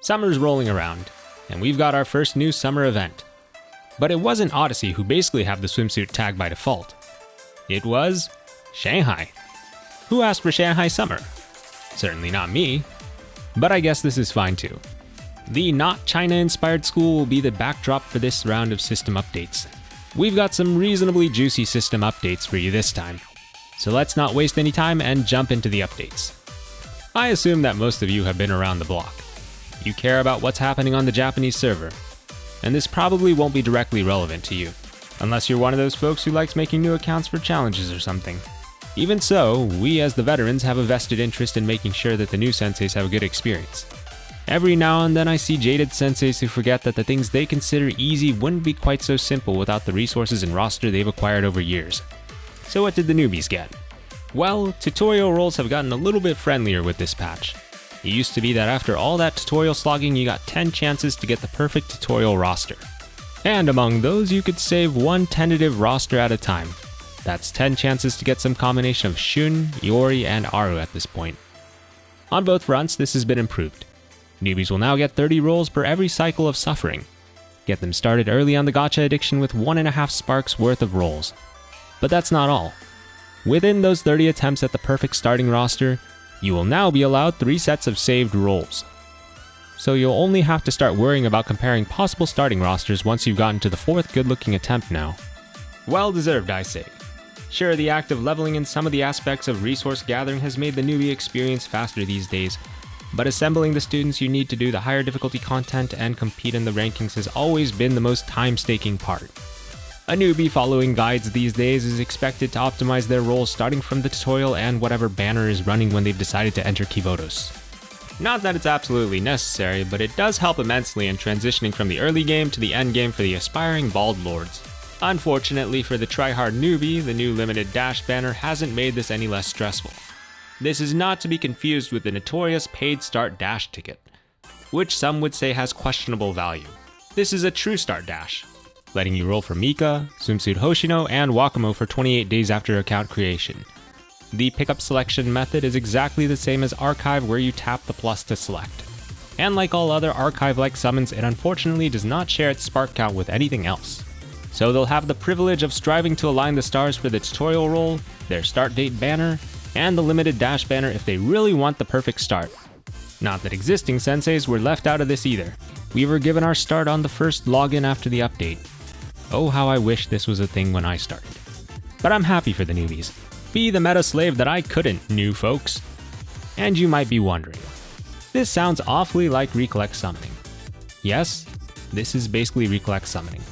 Summer's rolling around, and we've got our first new summer event. But it wasn't Odyssey who basically have the swimsuit tag by default. It was Shanghai. Who asked for Shanghai summer? Certainly not me, but I guess this is fine too. The not China-inspired school will be the backdrop for this round of system updates. We've got some reasonably juicy system updates for you this time, so let's not waste any time and jump into the updates. I assume that most of you have been around the block. You care about what's happening on the Japanese server, and this probably won't be directly relevant to you, unless you're one of those folks who likes making new accounts for challenges or something. Even so, we as the veterans have a vested interest in making sure that the new senseis have a good experience. Every now and then I see jaded senseis who forget that the things they consider easy wouldn't be quite so simple without the resources and roster they've acquired over years. So what did the newbies get? Well, tutorial roles have gotten a little bit friendlier with this patch. It used to be that after all that tutorial slogging you got 10 chances to get the perfect tutorial roster. And among those you could save one tentative roster at a time. That's 10 chances to get some combination of Shun, Iori, and Aru at this point. On both fronts this has been improved. Newbies will now get 30 rolls per every cycle of suffering. Get them started early on the gacha addiction with 1.5 sparks worth of rolls. But that's not all. Within those 30 attempts at the perfect starting roster, you will now be allowed 3 sets of saved rolls. So you'll only have to start worrying about comparing possible starting rosters once you've gotten to the 4th good-looking attempt now. Well deserved, I say. Sure, the act of leveling in some of the aspects of resource gathering has made the newbie experience faster these days, but assembling the students you need to do the higher difficulty content and compete in the rankings has always been the most time-staking part. A newbie following guides these days is expected to optimize their roles starting from the tutorial and whatever banner is running when they've decided to enter Kivotos. Not that it's absolutely necessary, but it does help immensely in transitioning from the early game to the end game for the aspiring Bald Lords. Unfortunately for the tryhard newbie, the new limited dash banner hasn't made this any less stressful. This is not to be confused with the notorious paid start dash ticket, which some would say has questionable value. This is a true start dash, letting you roll for Mika, Swimsuit Hoshino, and Wakamo for 28 days after account creation. The pickup selection method is exactly the same as Archive, where you tap the plus to select. And like all other Archive-like summons, it unfortunately does not share its spark count with anything else. So they'll have the privilege of striving to align the stars for the tutorial role, their start date banner, and the limited dash banner if they really want the perfect start. Not that existing senseis were left out of this either. We were given our start on the first login after the update. Oh, how I wish this was a thing when I started. But I'm happy for the newbies. Be the meta slave that I couldn't, new folks. And you might be wondering, this sounds awfully like Recollect summoning. Yes, this is basically Recollect summoning.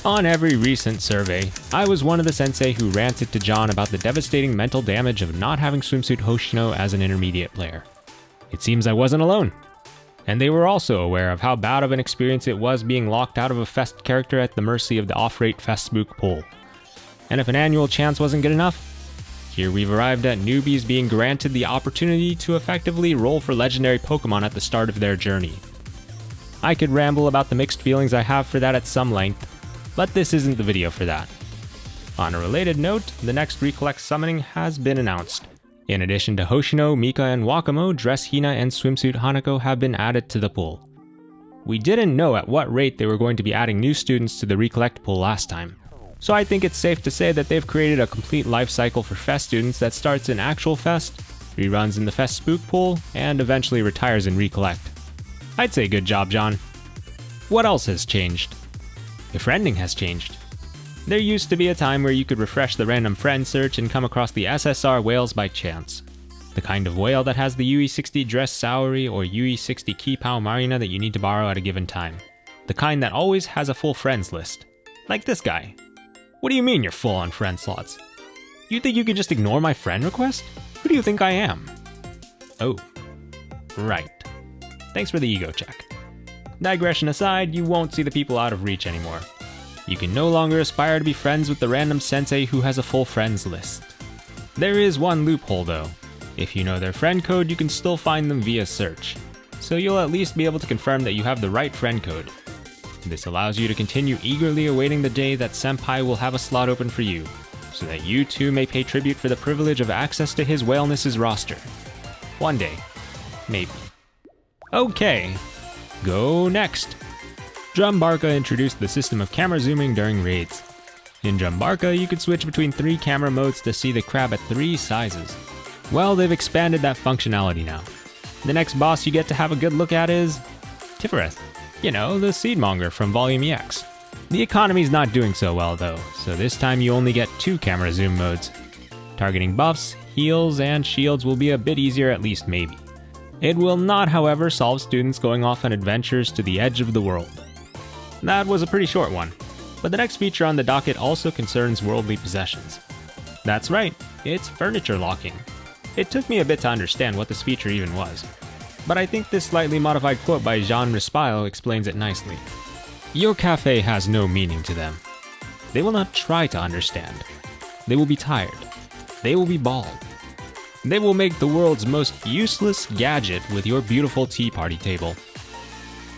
On every recent survey, I was one of the sensei who ranted to John about the devastating mental damage of not having Swimsuit Hoshino as an intermediate player. It seems I wasn't alone. And they were also aware of how bad of an experience it was being locked out of a Fest character at the mercy of the off-rate Fest Spook pool. And if an annual chance wasn't good enough, here we've arrived at newbies being granted the opportunity to effectively roll for legendary Pokemon at the start of their journey. I could ramble about the mixed feelings I have for that at some length, but this isn't the video for that. On a related note, the next Recollect summoning has been announced. In addition to Hoshino, Mika, and Wakamo, Dress Hina and Swimsuit Hanako have been added to the pool. We didn't know at what rate they were going to be adding new students to the Recollect pool last time, so I think it's safe to say that they've created a complete life cycle for Fest students that starts in actual Fest, reruns in the Fest Spook pool, and eventually retires in Recollect. I'd say good job, John. What else has changed? Befriending has changed. There used to be a time where you could refresh the random friend search and come across the SSR whales by chance. The kind of whale that has the UE60 Dress Saori or UE60 Keypow Marina that you need to borrow at a given time. The kind that always has a full friends list. Like this guy. What do you mean you're full on friend slots? You think you can just ignore my friend request? Who do you think I am? Oh. Right. Thanks for the ego check. Digression aside, you won't see the people out of reach anymore. You can no longer aspire to be friends with the random sensei who has a full friends list. There is one loophole though. If you know their friend code, you can still find them via search. So you'll at least be able to confirm that you have the right friend code. This allows you to continue eagerly awaiting the day that Senpai will have a slot open for you, so that you too may pay tribute for the privilege of access to his wellness's roster. One day. Maybe. Okay. Go next! Drumbarka introduced the system of camera zooming during raids. In Drumbarka, you could switch between 3 camera modes to see the crab at 3 sizes. Well, they've expanded that functionality now. The next boss you get to have a good look at is Tifereth. You know, the Seedmonger from Volume EX. The economy's not doing so well though, so this time you only get 2 camera zoom modes. Targeting buffs, heals, and shields will be a bit easier, at least maybe. It will not, however, solve students going off on adventures to the edge of the world. That was a pretty short one, but the next feature on the docket also concerns worldly possessions. That's right, it's furniture locking. It took me a bit to understand what this feature even was, but I think this slightly modified quote by Jean Respile explains it nicely. Your cafe has no meaning to them. They will not try to understand. They will be tired. They will be bald. They will make the world's most useless gadget with your beautiful tea party table.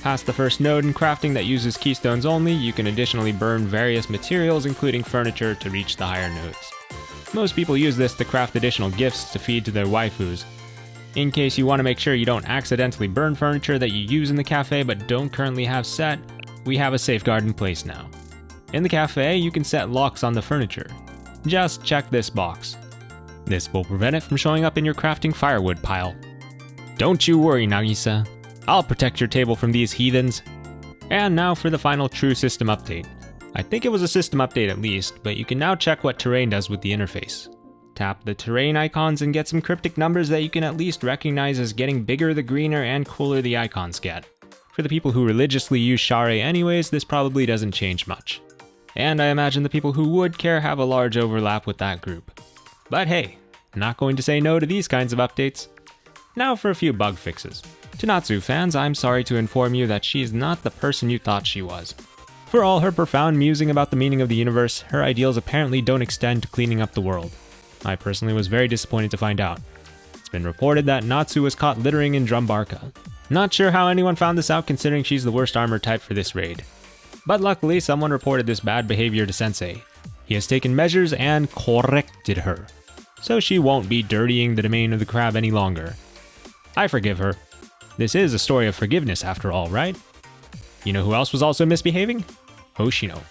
Past the first node in crafting that uses keystones only, you can additionally burn various materials including furniture to reach the higher nodes. Most people use this to craft additional gifts to feed to their waifus. In case you want to make sure you don't accidentally burn furniture that you use in the cafe but don't currently have set, we have a safeguard in place now. In the cafe, you can set locks on the furniture. Just check this box. This will prevent it from showing up in your crafting firewood pile. Don't you worry, Nagisa. I'll protect your table from these heathens. And now for the final true system update. I think it was a system update at least, but you can now check what terrain does with the interface. Tap the terrain icons and get some cryptic numbers that you can at least recognize as getting bigger the greener and cooler the icons get. For the people who religiously use Share anyways, this probably doesn't change much. And I imagine the people who would care have a large overlap with that group. But hey, not going to say no to these kinds of updates. Now for a few bug fixes. To Natsu fans, I'm sorry to inform you that she is not the person you thought she was. For all her profound musing about the meaning of the universe, her ideals apparently don't extend to cleaning up the world. I personally was very disappointed to find out. It's been reported that Natsu was caught littering in Drumbarka. Not sure how anyone found this out considering she's the worst armor type for this raid. But luckily, someone reported this bad behavior to Sensei. He has taken measures and corrected her, so she won't be dirtying the domain of the crab any longer. I forgive her. This is a story of forgiveness after all, right? You know who else was also misbehaving? Hoshino.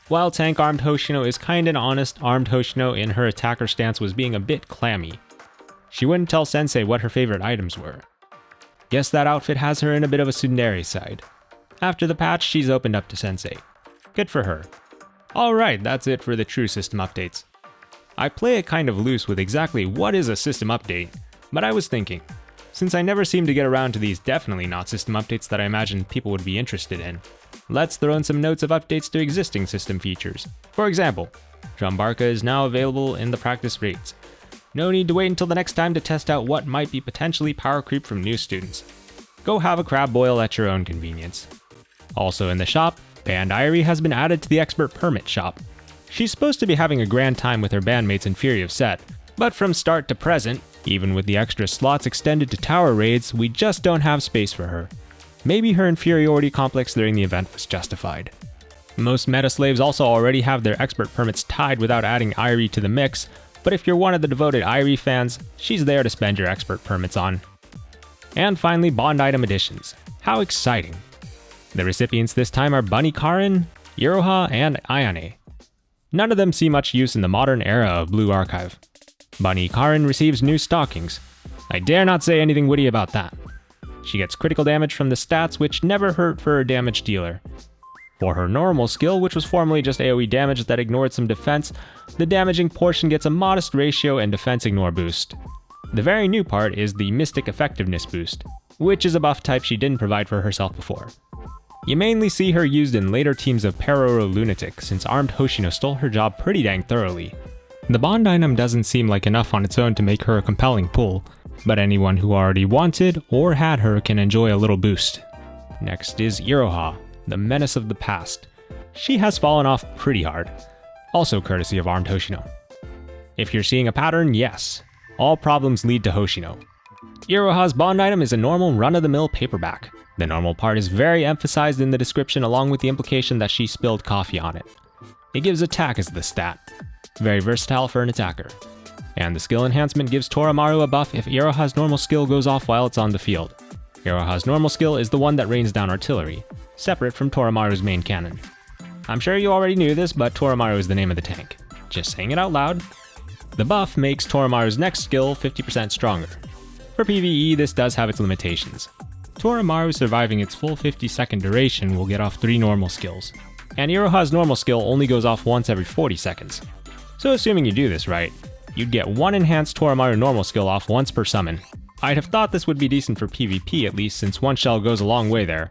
While tank-armed Hoshino is kind and honest, armed Hoshino in her attacker stance was being a bit clammy. She wouldn't tell Sensei what her favorite items were. Guess that outfit has her in a bit of a tsundere side. After the patch, she's opened up to Sensei. Good for her. Alright, that's it for the true system updates. I play it kind of loose with exactly what is a system update, but I was thinking, since I never seem to get around to these definitely not system updates that I imagined people would be interested in, let's throw in some notes of updates to existing system features. For example, Drumbarka is now available in the practice raids. No need to wait until the next time to test out what might be potentially power creep from new students. Go have a crab boil at your own convenience. Also in the shop, Band Airi has been added to the Expert Permit shop. She's supposed to be having a grand time with her bandmates in Fury of Set, but from start to present, even with the extra slots extended to tower raids, we just don't have space for her. Maybe her inferiority complex during the event was justified. Most meta slaves also already have their expert permits tied without adding Airi to the mix, but if you're one of the devoted Airi fans, she's there to spend your expert permits on. And finally, bond item additions. How exciting! The recipients this time are Bunny Karin, Iroha, and Ayane. None of them see much use in the modern era of Blue Archive. Bunny Karin receives new stockings. I dare not say anything witty about that. She gets critical damage from the stats, which never hurt for a damage dealer. For her normal skill, which was formerly just AoE damage that ignored some defense, the damaging portion gets a modest ratio and defense ignore boost. The very new part is the Mystic Effectiveness boost, which is a buff type she didn't provide for herself before. You mainly see her used in later teams of Peroro Lunatic, since armed Hoshino stole her job pretty dang thoroughly. The bond item doesn't seem like enough on its own to make her a compelling pull, but anyone who already wanted or had her can enjoy a little boost. Next is Iroha, the menace of the past. She has fallen off pretty hard, also courtesy of armed Hoshino. If you're seeing a pattern, yes, all problems lead to Hoshino. Iroha's bond item is a normal run-of-the-mill paperback. The normal part is very emphasized in the description along with the implication that she spilled coffee on it. It gives attack as the stat. Very versatile for an attacker. And the skill enhancement gives Toramaru a buff if Iroha's normal skill goes off while it's on the field. Iroha's normal skill is the one that rains down artillery, separate from Toromaru's main cannon. I'm sure you already knew this, but Toromaru is the name of the tank. Just saying it out loud. The buff makes Toromaru's next skill 50% stronger. For PvE, this does have its limitations. Toromaru surviving its full 50-second duration will get off 3 normal skills, and Iroha's normal skill only goes off once every 40 seconds. So assuming you do this right, you'd get 1 enhanced Toromaru normal skill off once per summon. I'd have thought this would be decent for PvP at least, since 1 shell goes a long way there,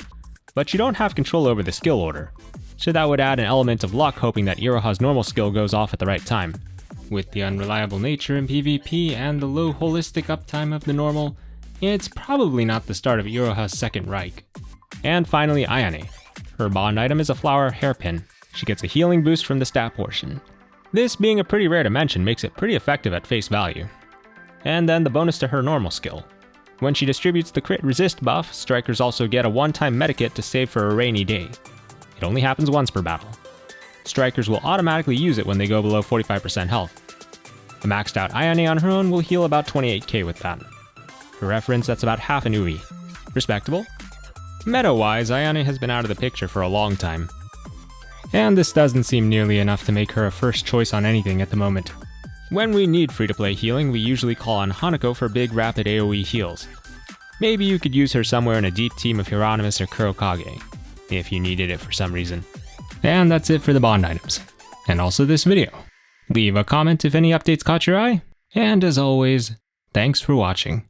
but you don't have control over the skill order, so that would add an element of luck hoping that Iroha's normal skill goes off at the right time. With the unreliable nature in PvP and the low holistic uptime of the normal, it's probably not the start of Iroha's second Reich. And finally, Ayane. Her bond item is a flower hairpin. She gets a healing boost from the stat portion. This being a pretty rare dimension makes it pretty effective at face value. And then the bonus to her normal skill. When she distributes the crit resist buff, strikers also get a one-time medikit to save for a rainy day. It only happens once per battle. Strikers will automatically use it when they go below 45% health. A maxed out Ayane on her own will heal about 28k with that. For reference, that's about half an UI. Respectable? Meta-wise, Ayane has been out of the picture for a long time. And this doesn't seem nearly enough to make her a first choice on anything at the moment. When we need free-to-play healing, we usually call on Hanako for big rapid AoE heals. Maybe you could use her somewhere in a deep team of Hieronymus or Kurokage, if you needed it for some reason. And that's it for the bond items, and also this video. Leave a comment if any updates caught your eye, and as always, thanks for watching.